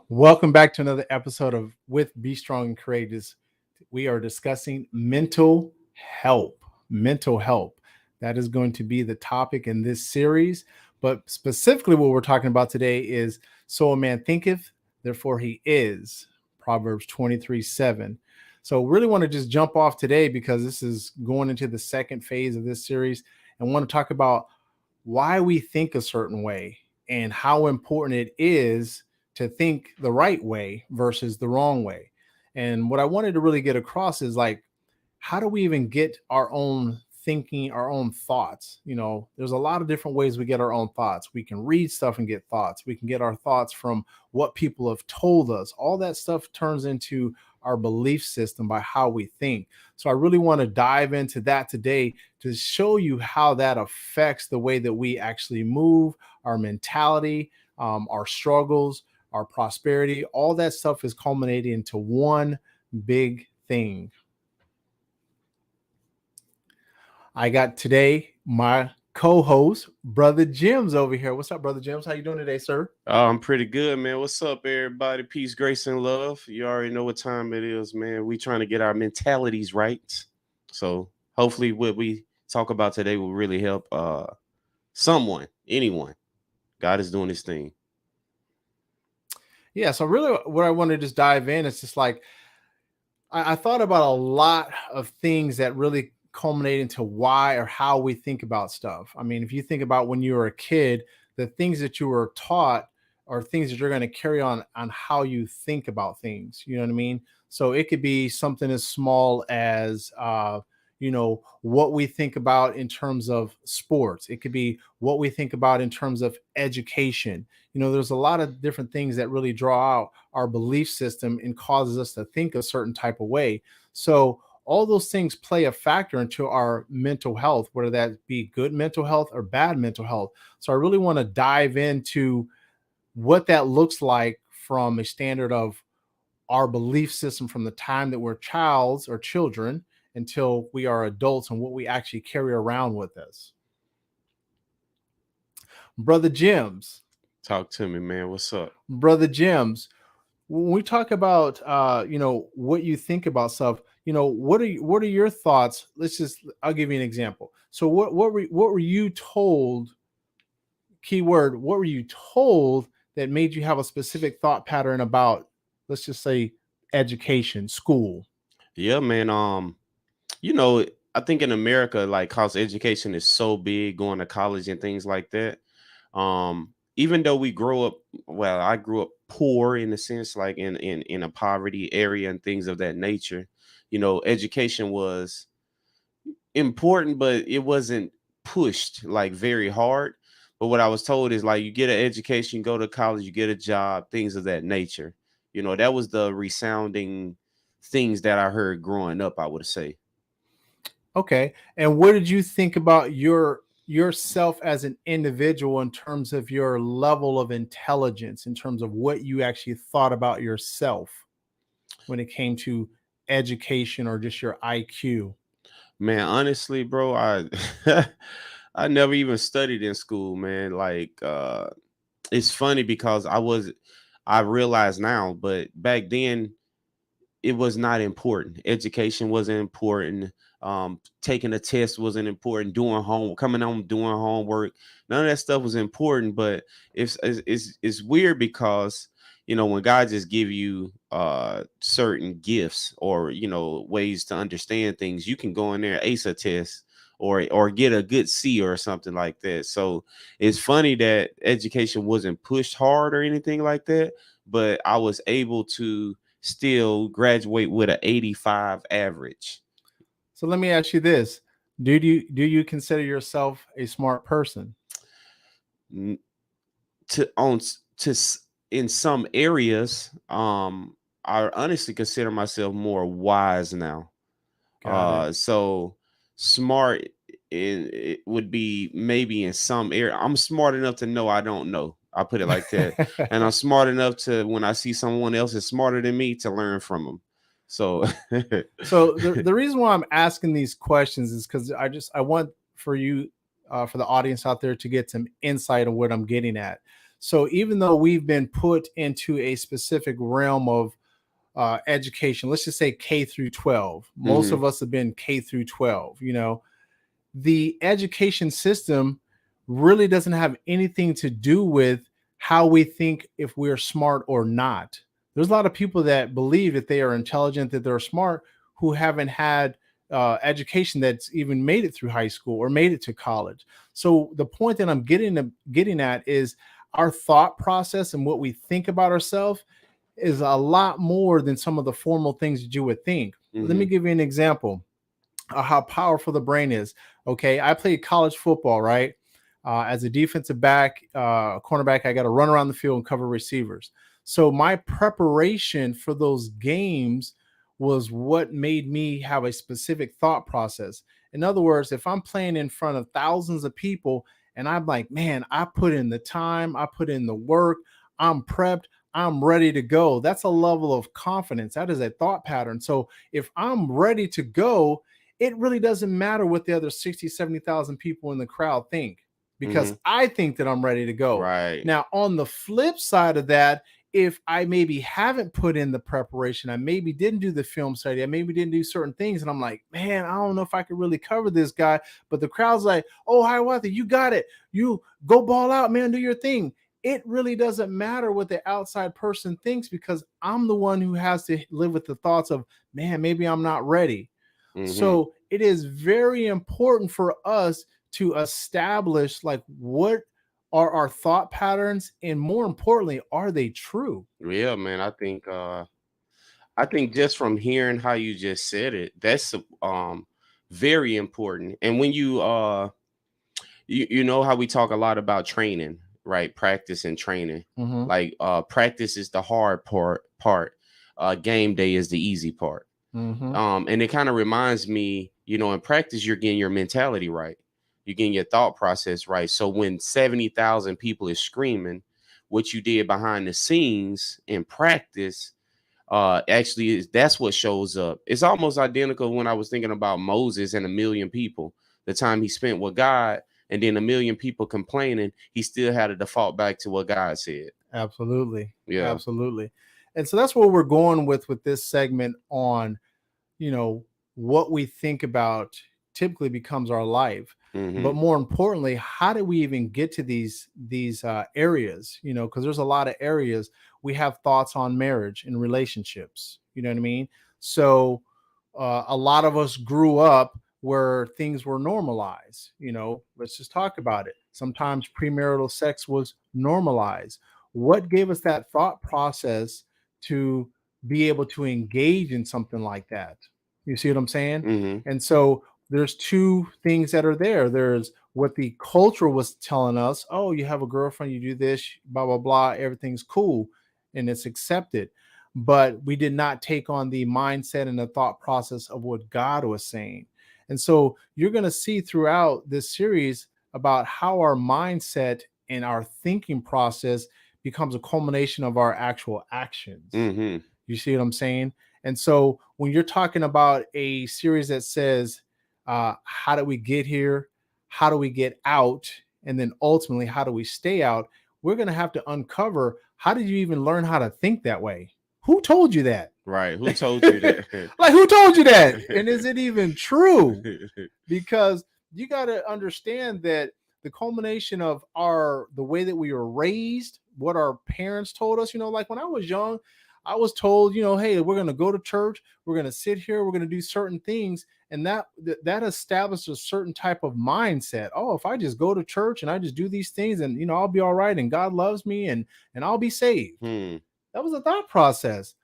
Welcome back to another episode of With Be Strong and Courageous. We are discussing mental help. Mental help. That is going to be the topic in this series. But specifically, what we're talking about today is so a man thinketh, therefore he is. Proverbs 23:7. So, really want to just jump off today because this is going into the second phase of this series and want to talk about why we think a certain way and how important it is to think the right way versus the wrong way. And what I wanted to really get across is like, how do we even get our own thinking, our own thoughts? There's a lot of different ways we get our own thoughts. We can read stuff and get thoughts. We can get our thoughts from what people have told us. All that stuff turns into our belief system by how we think. So I really want to dive into that today to show you how that affects the way that we actually move, our mentality, our struggles, our prosperity. All that stuff is culminating into one big thing. I got today my co-host, Brother Jim's over here. What's up, Brother Jim's? How you doing today, sir? I'm pretty good, man. What's up, everybody? Peace, grace, and love. You already know what time it is, man. We trying to get our mentalities right. So hopefully what we talk about today will really help someone, anyone. God is doing his thing. Yeah, so really what I want to just dive in is just like I thought about a lot of things that really culminate into why or how we think about stuff. I mean, if you think about when you were a kid, the things that you were taught are things that you're going to carry on how you think about things. You know what I mean? So it could be something as small as what we think about in terms of sports. It could be what we think about in terms of education. There's a lot of different things that really draw out our belief system and causes us to think a certain type of way. So all those things play a factor into our mental health, whether that be good mental health or bad mental health. So I really want to dive into what that looks like from a standard of our belief system from the time that we're childs or children until we are adults and what we actually carry around with us. Brother Jim's, Talk to me, man. What's up? Brother Jim's, when we talk about what you think about stuff, what are your thoughts? I'll give you an example. So what were you told, keyword, what were you told that made you have a specific thought pattern about, let's just say, education, school? Yeah, man. You know, I think in America, like cause education is so big, going to college and things like that. Even though we grow up, well, I grew up poor in a sense, like in a poverty area and things of that nature. Education was important, but it wasn't pushed like very hard. But what I was told is like you get an education, you go to college, you get a job, things of that nature. That was the resounding things that I heard growing up, I would say. Okay. And what did you think about yourself as an individual in terms of your level of intelligence, in terms of what you actually thought about yourself when it came to education or just your IQ? Man, honestly, bro, I I never even studied in school, man. Like it's funny because I realize now, but back then it was not important. Education wasn't important. Taking a test wasn't important. Doing home, coming home, doing homework, none of that stuff was important. But it's weird because when God just give you certain gifts or ways to understand things, you can go in there, ace a test, or get a good C or something like that. So it's funny that education wasn't pushed hard or anything like that, but I was able to still graduate with an 85 average. So let me ask you this. Do you consider yourself a smart person? N- to on to In some areas, I honestly consider myself more wise now. Got it. So smart it would be maybe in some area. I'm smart enough to know I don't know. I put it like that. And I'm smart enough to when I see someone else is smarter than me to learn from them. So So the reason why I'm asking these questions is because I want for you for the audience out there to get some insight on what I'm getting at. So even though we've been put into a specific realm of education, let's just say K through 12, most Mm-hmm. of us have been K through 12, the education system really doesn't have anything to do with how we think if we're smart or not. There's a lot of people that believe that they are intelligent, that they're smart, who haven't had education that's even made it through high school or made it to college. So the point that I'm getting at is our thought process and what we think about ourselves is a lot more than some of the formal things that you would think. Let me Mm-hmm. give you an example how powerful the brain is. Okay, I played college football, right? As a defensive back, cornerback, I got to run around the field and cover receivers. So my preparation for those games was what made me have a specific thought process. In other words, if I'm playing in front of thousands of people and I'm like, man, I put in the time, I put in the work, I'm prepped, I'm ready to go. That's a level of confidence. That is a thought pattern. So if I'm ready to go, it really doesn't matter what the other 60, 70,000 people in the crowd think because Mm-hmm. I think that I'm ready to go. Right. Now, on the flip side of that, if I maybe haven't put in the preparation, I maybe didn't do the film study, I maybe didn't do certain things, and I'm like, man, I don't know if I could really cover this guy. But the crowd's like, oh, Hiawatha, you got it. You go ball out, man, do your thing. It really doesn't matter what the outside person thinks because I'm the one who has to live with the thoughts of, man, maybe I'm not ready. Mm-hmm. So it is very important for us to establish like what are our thought patterns and more importantly, are they true? Yeah, man. I think just from hearing how you just said it, that's very important. And when you know how we talk a lot about training, right? Practice and training. Mm-hmm. Like practice is the hard part. Game day is the easy part. Mm-hmm. And it kind of reminds me, in practice, you're getting your mentality right. You're getting your thought process right. So when 70,000 people is screaming, what you did behind the scenes in practice actually that's what shows up. It's almost identical when I was thinking about Moses and a million people, the time he spent with God, and then a million people complaining, he still had to default back to what God said. Absolutely. Yeah. Absolutely. And so that's what we're going with this segment on, you know, what we think about typically becomes our life. But Mm-hmm. more importantly, how do we even get to these areas? Because there's a lot of areas we have thoughts on marriage and relationships. You know what I mean? So a lot of us grew up where things were normalized. Let's just talk about it. Sometimes premarital sex was normalized. What gave us that thought process to be able to engage in something like that? You see what I'm saying? Mm-hmm. And so there's two things that are there. There's what the culture was telling us. Oh, you have a girlfriend, you do this, blah, blah, blah. Everything's cool and it's accepted. But we did not take on the mindset and the thought process of what God was saying. And so you're going to see throughout this series about how our mindset and our thinking process becomes a culmination of our actual actions. Mm-hmm. You see what I'm saying? And so when you're talking about a series that says, how do we get here? How do we get out? And then ultimately, how do we stay out? We're going to have to uncover how did you even learn how to think that way? Who told you that? Right. Who told you that? Like, who told you that? And is it even true? Because you got to understand that the culmination of the way that we were raised, what our parents told us, like when I was young, I was told, hey, we're going to go to church, we're going to sit here, we're going to do certain things, and that established a certain type of mindset. Oh, if I just go to church and I just do these things, and I'll be all right, and God loves me, and I'll be saved. Hmm. That was a thought process.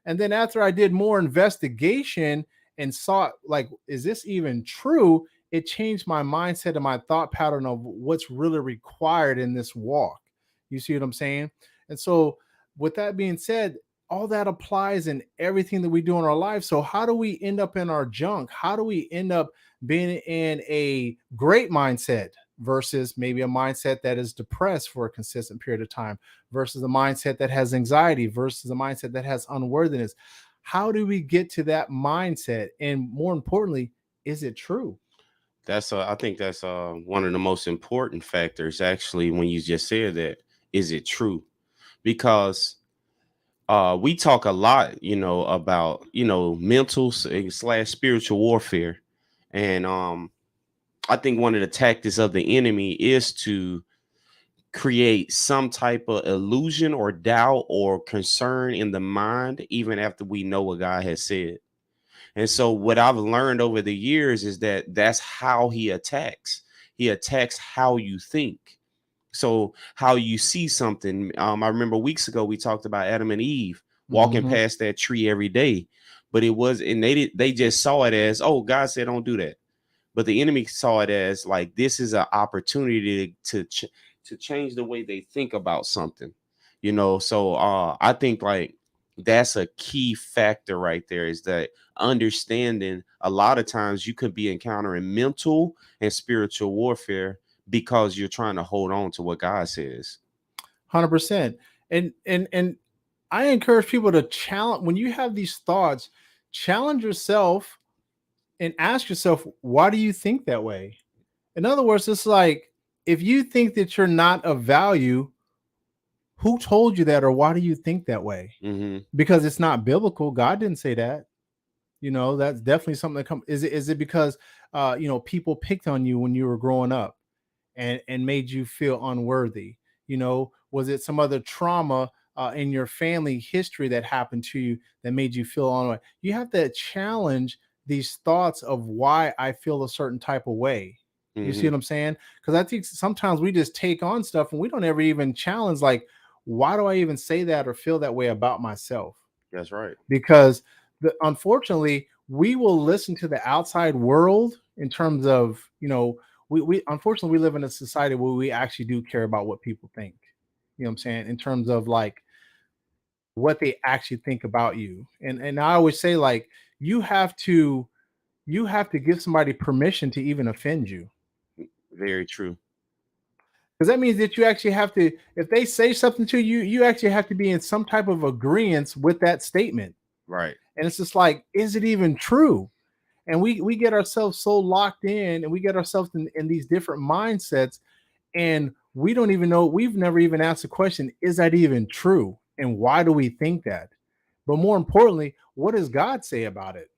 And then after I did more investigation and saw, like, is this even true? It changed my mindset and my thought pattern of what's really required in this walk. You see what I'm saying? And so, with that being said, all that applies in everything that we do in our life. So, how do we end up in our junk? How do we end up being in a great mindset versus maybe a mindset that is depressed for a consistent period of time versus a mindset that has anxiety versus a mindset that has unworthiness? How do we get to that mindset? And more importantly, is it true? I think that's one of the most important factors actually when you just said that. is it true? Because we talk a lot, about mental slash spiritual warfare, and I think one of the tactics of the enemy is to create some type of illusion or doubt or concern in the mind, even after we know what God has said. And so, what I've learned over the years is that that's how he attacks. He attacks how you think. So, how you see something. I remember weeks ago we talked about Adam and Eve walking Mhm. past that tree every day, but it was, and they just saw it as, oh, God said don't do that. But the enemy saw it as like this is an opportunity to change the way they think about something, So I think like that's a key factor right there, is that understanding a lot of times you could be encountering mental and spiritual warfare because you're trying to hold on to what God says. 100%. And I encourage people to challenge when you have these thoughts, challenge yourself and ask yourself, why do you think that way? In other words, it's like if you think that you're not of value, who told you that, or why do you think that way? Mm-hmm. Because it's not biblical. God didn't say that. That's definitely something that comes. Is it because people picked on you when you were growing up and made you feel unworthy? Was it some other trauma in your family history that happened to you that made you feel unworthy? You have to challenge these thoughts of why I feel a certain type of way. You see Mm-hmm. what I'm saying? Because I think sometimes we just take on stuff and we don't ever even challenge, like, why do I even say that or feel that way about myself? That's right. Because unfortunately we will listen to the outside world in terms of we unfortunately we live in a society where we actually do care about what people think, what I'm saying, in terms of like what they actually think about you. And I always say, like, you have to give somebody permission to even offend you, Very true. because that means that you actually have to, if they say something to you, you actually have to be in some type of agreement with that statement. Right. And it's just like, is it even true? And we get ourselves so locked in, and we get ourselves in these different mindsets, and we don't even know, we've never even asked the question, is that even true, and why do we think that? But more importantly, what does God say about it?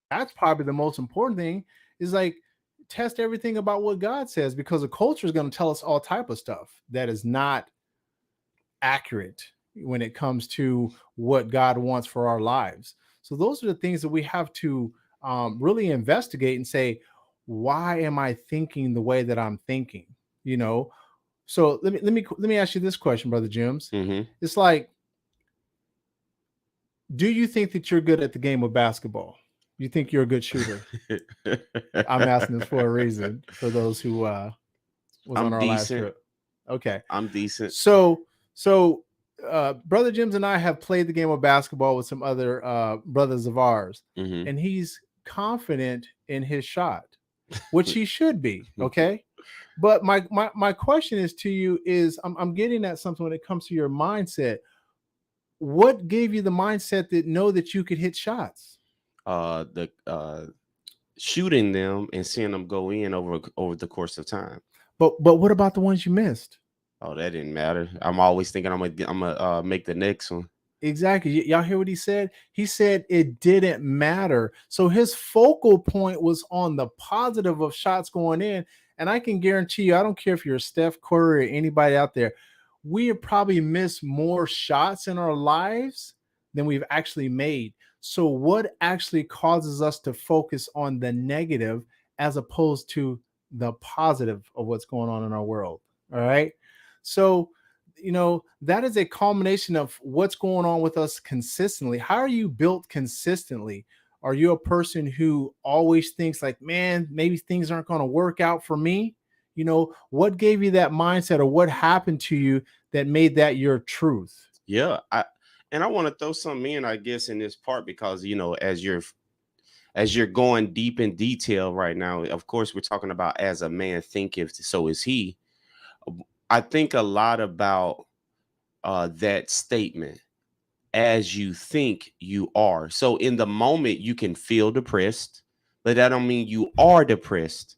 That's probably the most important thing, is like, test everything about what God says, because the culture is going to tell us all type of stuff that is not accurate when it comes to what God wants for our lives. So those are the things that we have to really investigate and say, why am I thinking the way that I'm thinking? You know. So let me ask you this question, Brother Jims. Mm-hmm. It's like, do you think that you're good at the game of basketball? You think you're a good shooter? I'm asking this for a reason, for those who was on I'm our last decent. trip. Okay. I'm decent. So Brother Jims and I have played the game of basketball with some other brothers of ours, Mm-hmm. and he's confident in his shot, which he should be. Okay. But my question is to you is, I'm getting at something when it comes to your mindset. What gave you the mindset that know that you could hit shots? The shooting them and seeing them go in over the course of time. But what about the ones you missed? Oh, that didn't matter. I'm always thinking I'm gonna make the next one. Exactly. Y'all hear what he said? He said it didn't matter. So his focal point was on the positive of shots going in. And I can guarantee you, I don't care if you're Steph Curry or anybody out there, we have probably missed more shots in our lives than we've actually made. So, what actually causes us to focus on the negative as opposed to the positive of what's going on in our world? All right. So, that is a culmination of what's going on with us consistently. How are you built consistently? Are you a person who always thinks like, man, maybe things aren't going to work out for me? What gave you that mindset, or what happened to you that made that your truth? Yeah, I want to throw something in, I guess, in this part because as you're going deep in detail right now. Of course, we're talking about as a man thinketh, so is he. I think a lot about that statement. As you think, you are. So in the moment, you can feel depressed, but that don't mean you are depressed.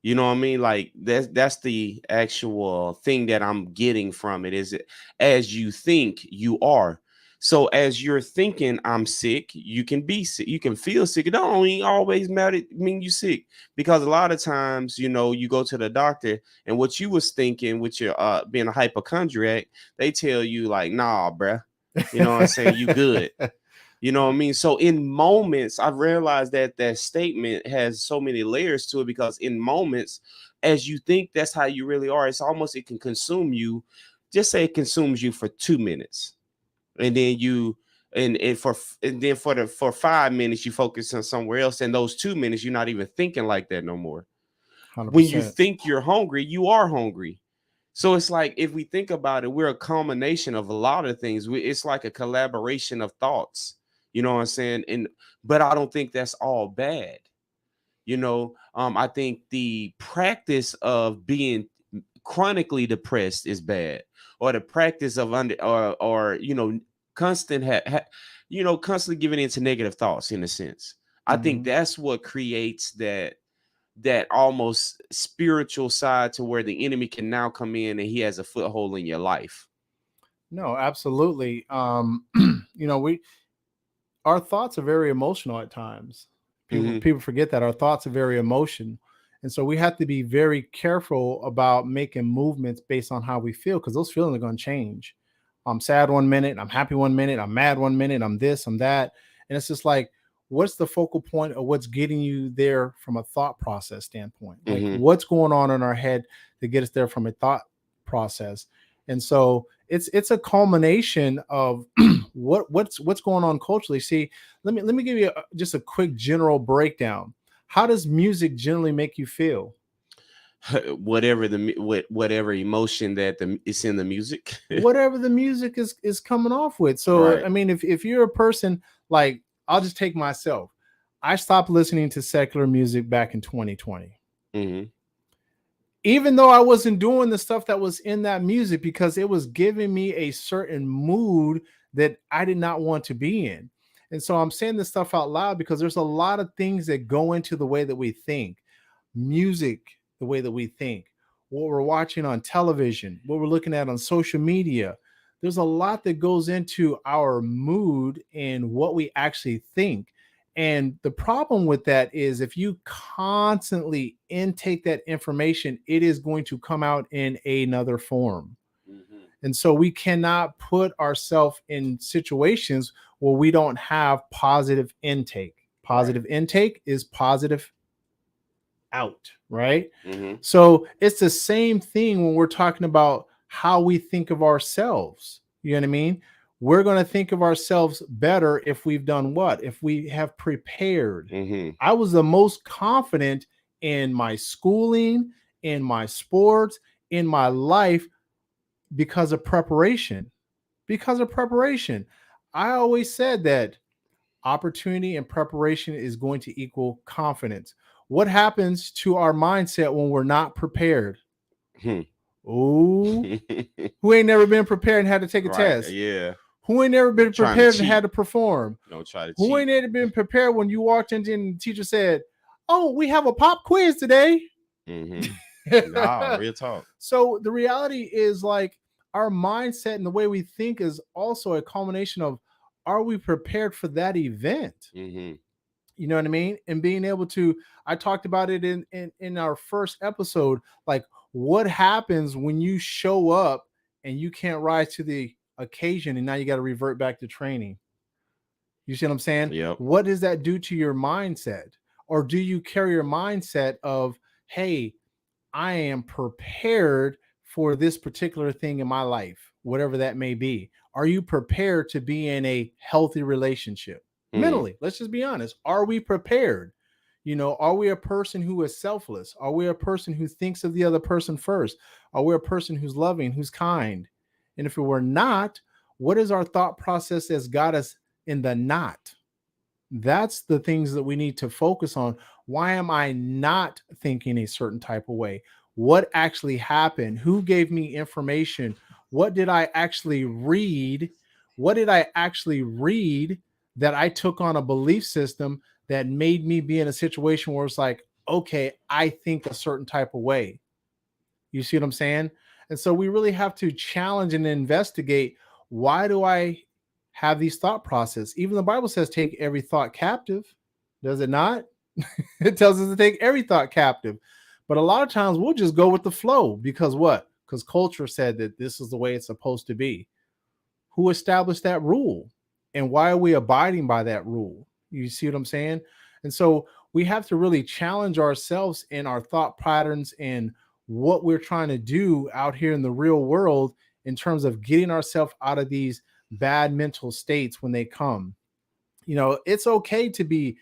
You know what I mean? Like that's the actual thing that I'm getting from it is as you think you are. So as you're thinking I'm sick, you can be sick, you can feel sick. It don't only always matter mean you sick because a lot of times, you know, you go to the doctor and what you was thinking with your being a hypochondriac, they tell you like, nah, bruh. You know what I'm saying? You good. You know what I mean? So in moments, I've realized that that statement has so many layers to it because in moments, as you think that's how you really are, it's almost it can consume you. Just say it consumes you for 2 minutes, and then you and then for 5 minutes you focus on somewhere else. And those 2 minutes, you're not even thinking like that no more. When you 100%. think you're hungry, you are hungry. So it's like if we think about it, we're a combination of a lot of things. It's like a collaboration of thoughts. You know what I'm saying? And but I don't think that's all bad. You know, I think the practice of being chronically depressed is bad, or the practice of or you know constant you know constantly giving into negative thoughts in a sense. I think Mhm. that's what creates that almost spiritual side to where the enemy can now come in and he has a foothold in your life. No, absolutely. You know, we our thoughts are very emotional at times. People Hmm. people forget that our thoughts are very emotion. And so we have to be very careful about making movements based on how we feel because those feelings are going to change. I'm sad one minute, I'm happy one minute, I'm mad one minute, I'm this, I'm that. And it's just like, what's the focal point of what's getting you there from a thought process standpoint? Like, Hmm. what's going on in our head to get us there from a thought process? And so it's a culmination of what's going on culturally. See, let me give you just a quick general breakdown. How does music generally make you feel? Whatever whatever emotion that it's in the music. Whatever the music is coming off with. So Right. I mean, if you're a person like, I'll just take myself. I stopped listening to secular music back in 2020. Hmm. Even though I wasn't doing the stuff that was in that music because it was giving me a certain mood that I did not want to be in. And so I'm saying this stuff out loud because there's a lot of things that go into the way that we think. Music, the way that we think, what we're watching on television, what we're looking at on social media. There's a lot that goes into our mood and what we actually think. And the problem with that is if you constantly intake that information, it is going to come out in another form. Hmm. And so we cannot put ourselves in situations where we don't have positive intake. Right. Positive intake is positive out, right? Hmm. So it's the same thing when we're talking about how we think of ourselves. You know what I mean? We're going to think of ourselves better if we've done what? If we have prepared. Hmm. I was the most confident in my schooling, in my sports, in my life because of preparation. Because of preparation. I always said that opportunity and preparation is going to equal confidence. What happens to our mindset when we're not prepared? Hmm. Oh, who ain't never been prepared and had to take a Right. test? Yeah. Who ain't never been Trying to prepared and had cheat. to perform? Don't try to Who cheat. ain't ever been prepared when you walked in and the teacher said, "Oh, we have a pop quiz today"? Hmm. Nah, real talk. So the reality is like our mindset and the way we think is also a culmination of, are we prepared for that event? Hmm. You know what I mean? And being able to, I talked about it in our first episode, like what happens when you show up and you can't rise to the occasion and now you got to revert back to training. You see what I'm saying? Yep. What does that do to your mindset? Or do you carry your mindset of, hey, I am prepared for this particular thing in my life, whatever that may be? Are you prepared to be in a healthy relationship? Mm. Mentally, let's just be honest. Are we prepared? You know, are we a person who is selfless? Are we a person who thinks of the other person first? Are we a person who's loving, who's kind? And if we're not, what is our thought process that's got us in the not? That's the things that we need to focus on. Why am I not thinking a certain type of way? What actually happened? Who gave me information? What did I actually read? What did I actually read that I took on a belief system that made me be in a situation where it's like, okay, I think a certain type of way. You see what I'm saying? And so we really have to challenge and investigate, why do I have these thought process? Even the Bible says take every thought captive. Does it not? It tells us to take every thought captive. But a lot of times we'll just go with the flow because what? Because culture said that this is the way it's supposed to be. Who established that rule? And why are we abiding by that rule? You see what I'm saying? And so we have to really challenge ourselves in our thought patterns and what we're trying to do out here in the real world in terms of getting ourselves out of these bad mental states when they come. You know, it's okay to be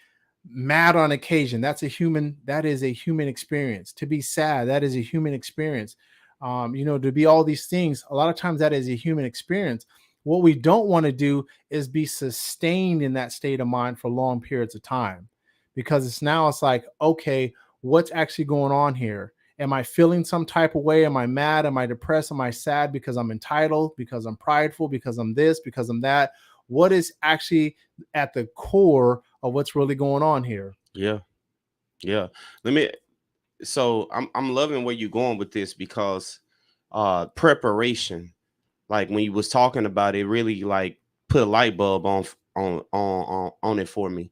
mad on occasion. That is a human experience. To be sad, that is a human experience. You know, to be all these things, a lot of times that is a human experience. What we don't want to do is be sustained in that state of mind for long periods of time, because it's like, okay, what's actually going on here? Am I feeling some type of way? Am I mad? Am I depressed? Am I sad because I'm entitled, because I'm prideful, because I'm this, because I'm that? What is actually at the core of what's really going on here? Yeah. Yeah. Let me so I'm loving where you're going with this, because preparation, like when you was talking about it, really like put a light bulb on it for me.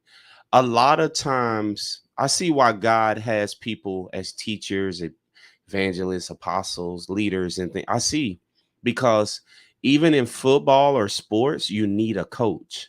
A lot of times I see why God has people as teachers, evangelists, apostles, leaders, and things. I see, because even in football or sports, you need a coach.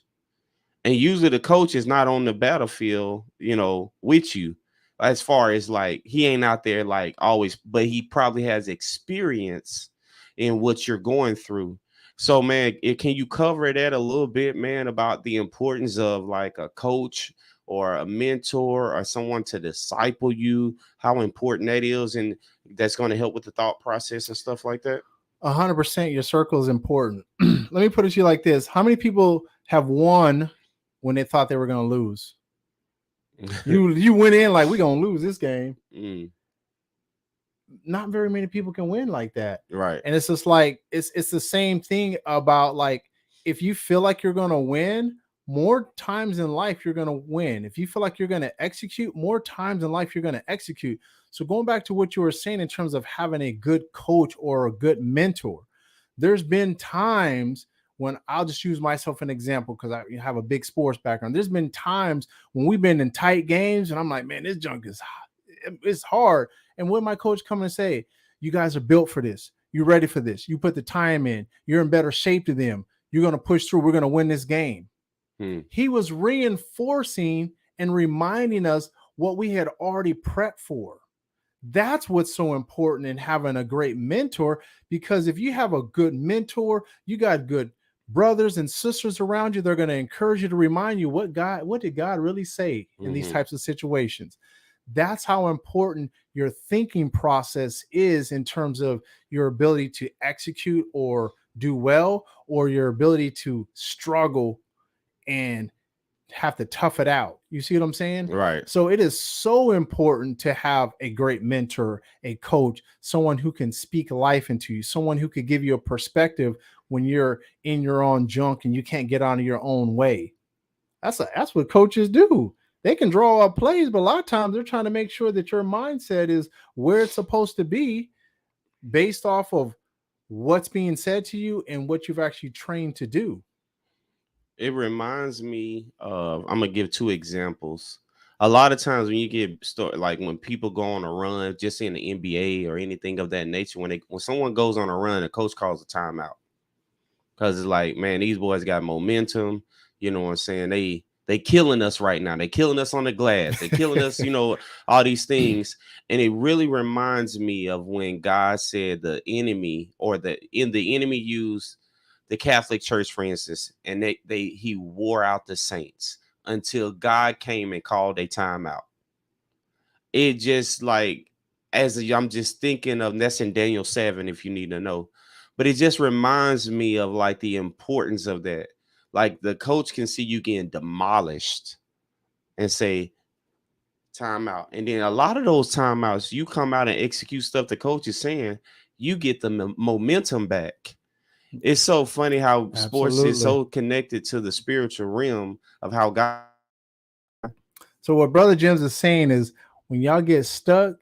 And usually the coach is not on the battlefield, you know, with you, as far as like he ain't out there like always, but he probably has experience in what you're going through. So man, can you cover that a little bit, man, about the importance of like a coach or a mentor or someone to disciple you, how important that is, and that's going to help with the thought process and stuff like that? 100%, your circle is important. Let me put it to you like this: how many people have won when they thought they were going to lose? You went in like, we're going to lose this game. Not very many people can win like that. Right. And it's just like, it's the same thing about like, if you feel like you're going to win, more times in life you're going to win. If you feel like you're going to execute, more times in life you're going to execute. So going back to what you were saying in terms of having a good coach or a good mentor, there's been times when, I'll just use myself an example because I have a big sports background. There's been times when we've been in tight games and I'm like, man, this junk is hot. It's hard. And when my coach come and say, you guys are built for this, you're ready for this, you put the time in, you're in better shape to them, you're going to push through, we're going to win this game. He was reinforcing and reminding us what we had already prepped for. That's what's so important in having a great mentor, because if you have a good mentor, you got good brothers and sisters around you. They're going to encourage you to remind you what did God really say in these types of situations. That's how important your thinking process is in terms of your ability to execute or do well, or your ability to struggle and have to tough it out. You see what I'm saying? Right. So it is so important to have a great mentor, a coach, someone who can speak life into you, someone who could give you a perspective when you're in your own junk and you can't get out of your own way. That's what coaches do. They can draw up plays, but a lot of times they're trying to make sure that your mindset is where it's supposed to be based off of what's being said to you and what you've actually trained to do. It reminds me of, I'm gonna give two examples. A lot of times when you get like when people go on a run, just in the NBA or anything of that nature, when someone goes on a run, the coach calls a timeout, because it's like, man, these boys got momentum. You know what I'm saying? They killing us right now. They killing us on the glass. They killing us, you know, all these things. And it really reminds me of when God said the enemy used the Catholic Church, for instance, and he wore out the saints until God came and called a timeout. It just like, I'm just thinking of, that's in Daniel 7, if you need to know. But it just reminds me of like the importance of that. Like the coach can see you getting demolished and say timeout. And then a lot of those timeouts, you come out and execute stuff the coach is saying, you get the momentum back. It's so funny how sports is so connected to the spiritual realm of how God. So what Brother James is saying is, when y'all get stuck,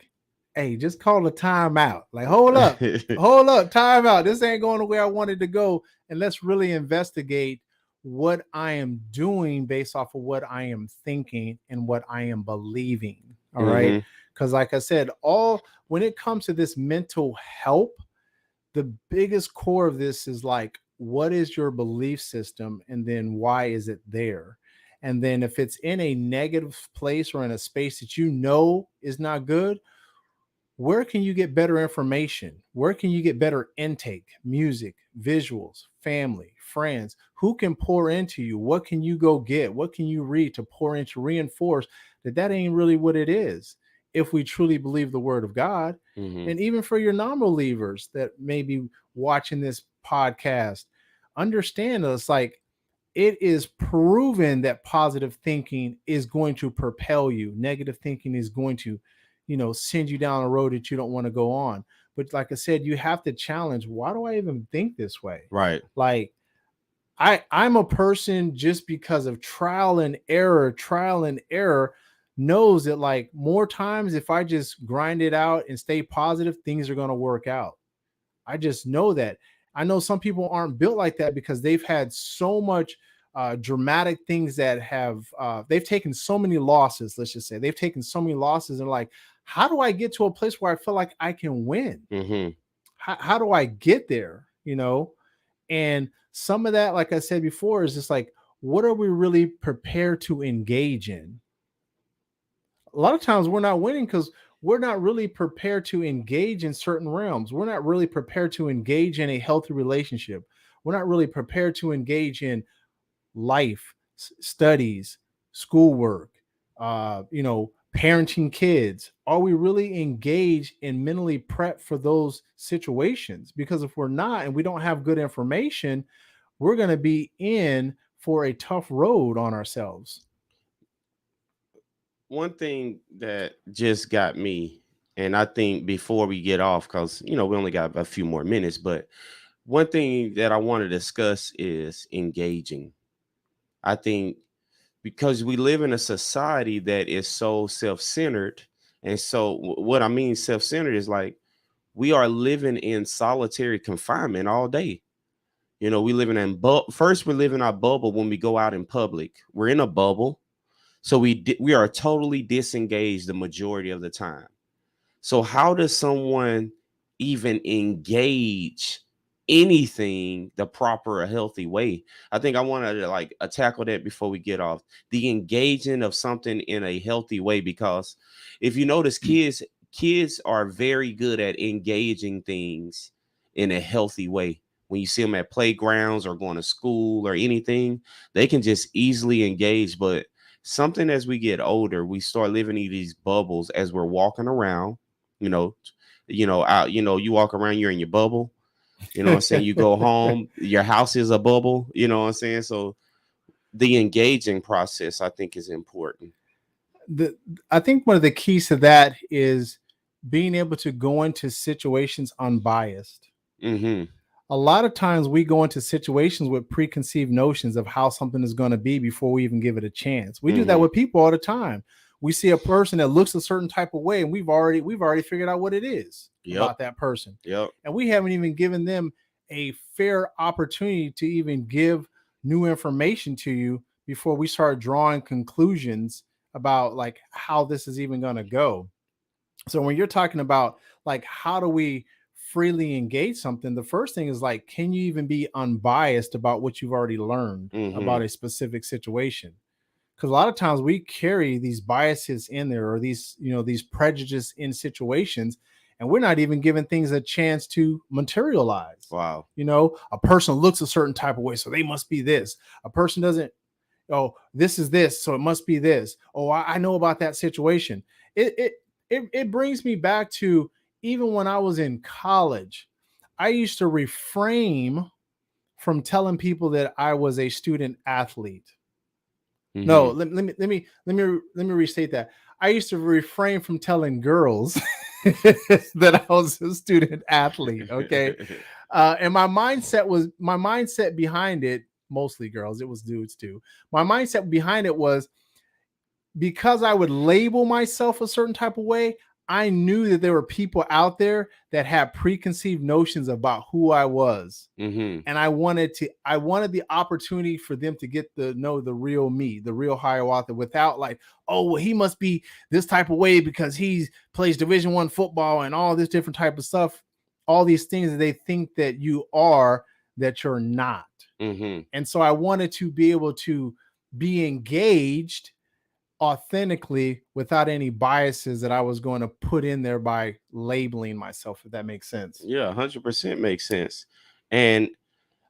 hey, just call a timeout. Like, hold up, timeout. This ain't going the way I wanted to go. And let's really investigate what I am doing based off of what I am thinking and what I am believing. All right. Because like I said, when it comes to this mental health, the biggest core of this is like, what is your belief system? And then why is it there? And then if it's in a negative place or in a space that you know is not good, where can you get better information? Where can you get better intake, music, visuals, family, friends? Who can pour into you? What can you go get? What can you read to pour into, reinforce that ain't really what it is? If we truly believe the word of God. And even for your non-believers that may be watching this podcast, understand us, like, it is proven that positive thinking is going to propel you. Negative thinking is going to, send you down a road that you don't want to go on. But like I said, you have to challenge, why do I even think this way? Right. Like, I'm a person, just because of trial and error, knows that, like, more times if I just grind it out and stay positive, things are going to work out. I just know that. I know some people aren't built like that because they've had so much dramatic things that have, they've taken so many losses. Let's just say they've taken so many losses, and like, how do I get to a place where I feel like I can win? How do I get there? And some of that, like I said before, is just like, what are we really prepared to engage in? A lot of times we're not winning because we're not really prepared to engage in certain realms. We're not really prepared to engage in a healthy relationship. We're not really prepared to engage in life, studies, schoolwork, parenting kids. Are we really engaged and mentally prep for those situations? Because if we're not, and we don't have good information, we're going to be in for a tough road on ourselves. One thing that just got me, and I think before we get off, because we only got a few more minutes, but one thing that I want to discuss is engaging. I think because we live in a society that is so self-centered, and so what I mean self-centered is like, we are living in solitary confinement all day. We living in first we live in our bubble. When we go out in public, we're in a bubble. So we are totally disengaged the majority of the time. So how does someone even engage anything the proper or healthy way? I think I want to tackle that before we get off. The engaging of something in a healthy way, because if you notice, kids are very good at engaging things in a healthy way. When you see them at playgrounds or going to school or anything, they can just easily engage. But something, as we get older, we start living in these bubbles as we're walking around, out, you walk around, you're in your bubble, what I'm saying? You go home, your house is a bubble, what I'm saying? So the engaging process, I think, is important. I think one of the keys to that is being able to go into situations unbiased. A lot of times we go into situations with preconceived notions of how something is going to be before we even give it a chance. We do that with people all the time. We see a person that looks a certain type of way, and we've already figured out what it is about that person. And we haven't even given them a fair opportunity to even give new information to you before we start drawing conclusions about like how this is even going to go. So when you're talking about like, how do we freely engage something, the first thing is like, can you even be unbiased about what you've already learned about a specific situation? Because a lot of times we carry these biases in there, or these prejudices in situations, and we're not even giving things a chance to materialize. Wow. A person looks a certain type of way, so they must be this. A person doesn't, this is this, so it must be this. I know about that situation. It brings me back to, even when I was in college, I used to refrain from telling people that I was a student athlete. No, let me restate that. I used to refrain from telling girls that I was a student athlete. Okay. And my mindset behind it, mostly girls, it was dudes too. My mindset behind it was, because I would label myself a certain type of way, I knew that there were people out there that had preconceived notions about who I was. Mm-hmm. And I wanted the opportunity for them to get to know the real me, the real Hiawatha, without like, oh, well, he must be this type of way because he plays Division I football and all this different type of stuff, all these things that they think that you are that you're not. Mm-hmm. And so I wanted to be able to be engaged authentically without any biases that I was going to put in there by labeling myself, if that makes sense. Yeah, 100% makes sense. And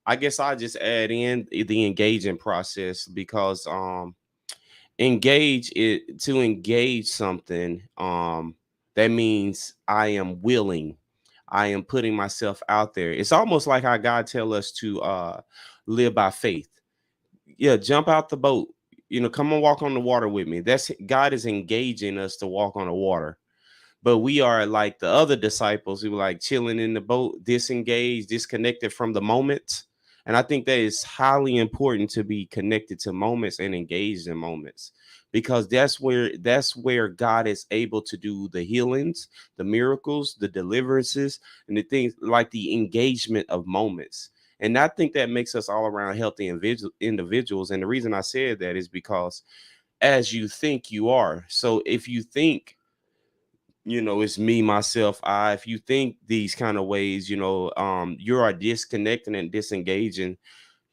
I guess I just add in the engaging process because engage it to engage something that means I am willing, I am putting myself out there. It's almost like how God tell us to live by faith. Yeah, jump out the boat, come and walk on the water with me. That's God is engaging us to walk on the water. But we are like the other disciples who were like chilling in the boat, disengaged, disconnected from the moment. And I think that is highly important to be connected to moments and engaged in moments, because that's where God is able to do the healings, the miracles, the deliverances, and the things like the engagement of moments. And I think that makes us all around healthy individuals. And the reason I said that is because as you think you are. So if you think, it's me, myself, I, if you think these kind of ways, you are disconnecting and disengaging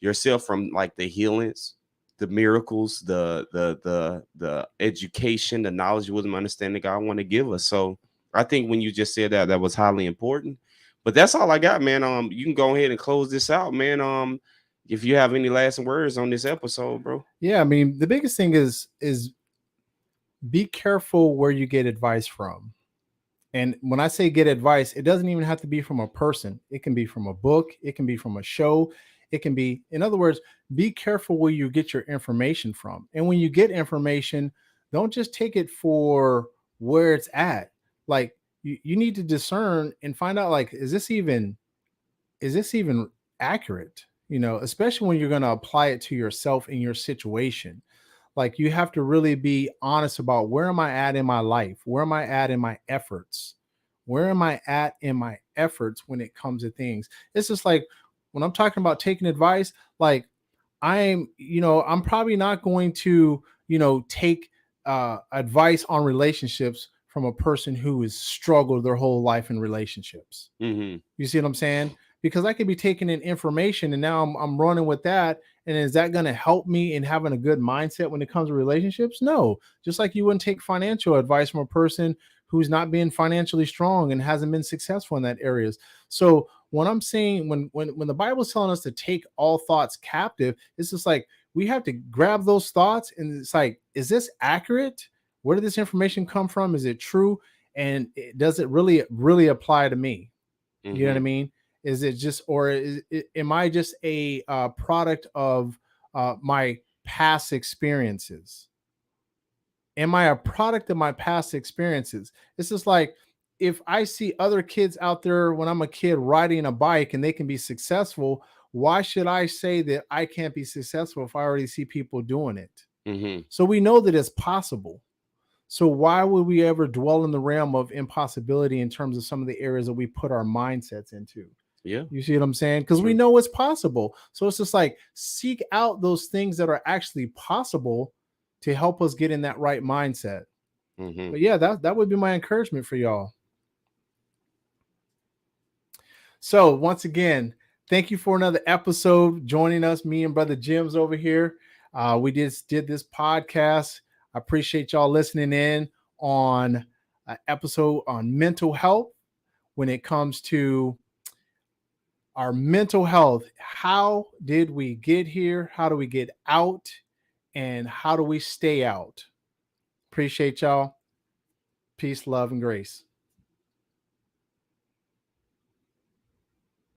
yourself from like the healings, the miracles, the education, the knowledge, wisdom, understanding God want to give us. So I think when you just said that, that was highly important. But that's all I got, man. You can go ahead and close this out, man. If you have any last words on this episode, bro. Yeah, I mean, the biggest thing is be careful where you get advice from. And when I say get advice, it doesn't even have to be from a person. It can be from a book, it can be from a show, it can be, in other words, be careful where you get your information from. And when you get information, don't just take it for where it's at. Like you need to discern and find out, like, is this even accurate? Especially when you're going to apply it to yourself in your situation. Like, you have to really be honest about, where am I at in my life? Where am I at in my efforts? Where am I at in my efforts when it comes to things? It's just like when I'm talking about taking advice, like I'm probably not going to, take advice on relationships from a person who has struggled their whole life in relationships. Mm-hmm. You see what I'm saying? Because I could be taking in information and now I'm running with that. And is that going to help me in having a good mindset when it comes to relationships? No. Just like you wouldn't take financial advice from a person who's not being financially strong and hasn't been successful in that areas. So when I'm saying, when the Bible is telling us to take all thoughts captive, it's just like we have to grab those thoughts and it's like, is this accurate? Where did this information come from? Is it true? And does it really apply to me? Mm-hmm. You know what I mean? Is it just, or am I just a product of my past experiences? Am I a product of my past experiences? It's just like, if I see other kids out there when I'm a kid riding a bike and they can be successful, why should I say that I can't be successful if I already see people doing it? Mm-hmm. So we know that it's possible. So why would we ever dwell in the realm of impossibility in terms of some of the areas that we put our mindsets into? Yeah. You see what I'm saying? Because we know it's possible. So it's just like, seek out those things that are actually possible to help us get in that right mindset. Mm-hmm. But yeah, that would be my encouragement for y'all. So once again, thank you for another episode joining us, me and Brother Jim's over here. We did this podcast. I appreciate y'all listening in on an episode on mental health. When it comes to our mental health, how did we get here? How do we get out? And how do we stay out? Appreciate y'all. Peace, love, and grace.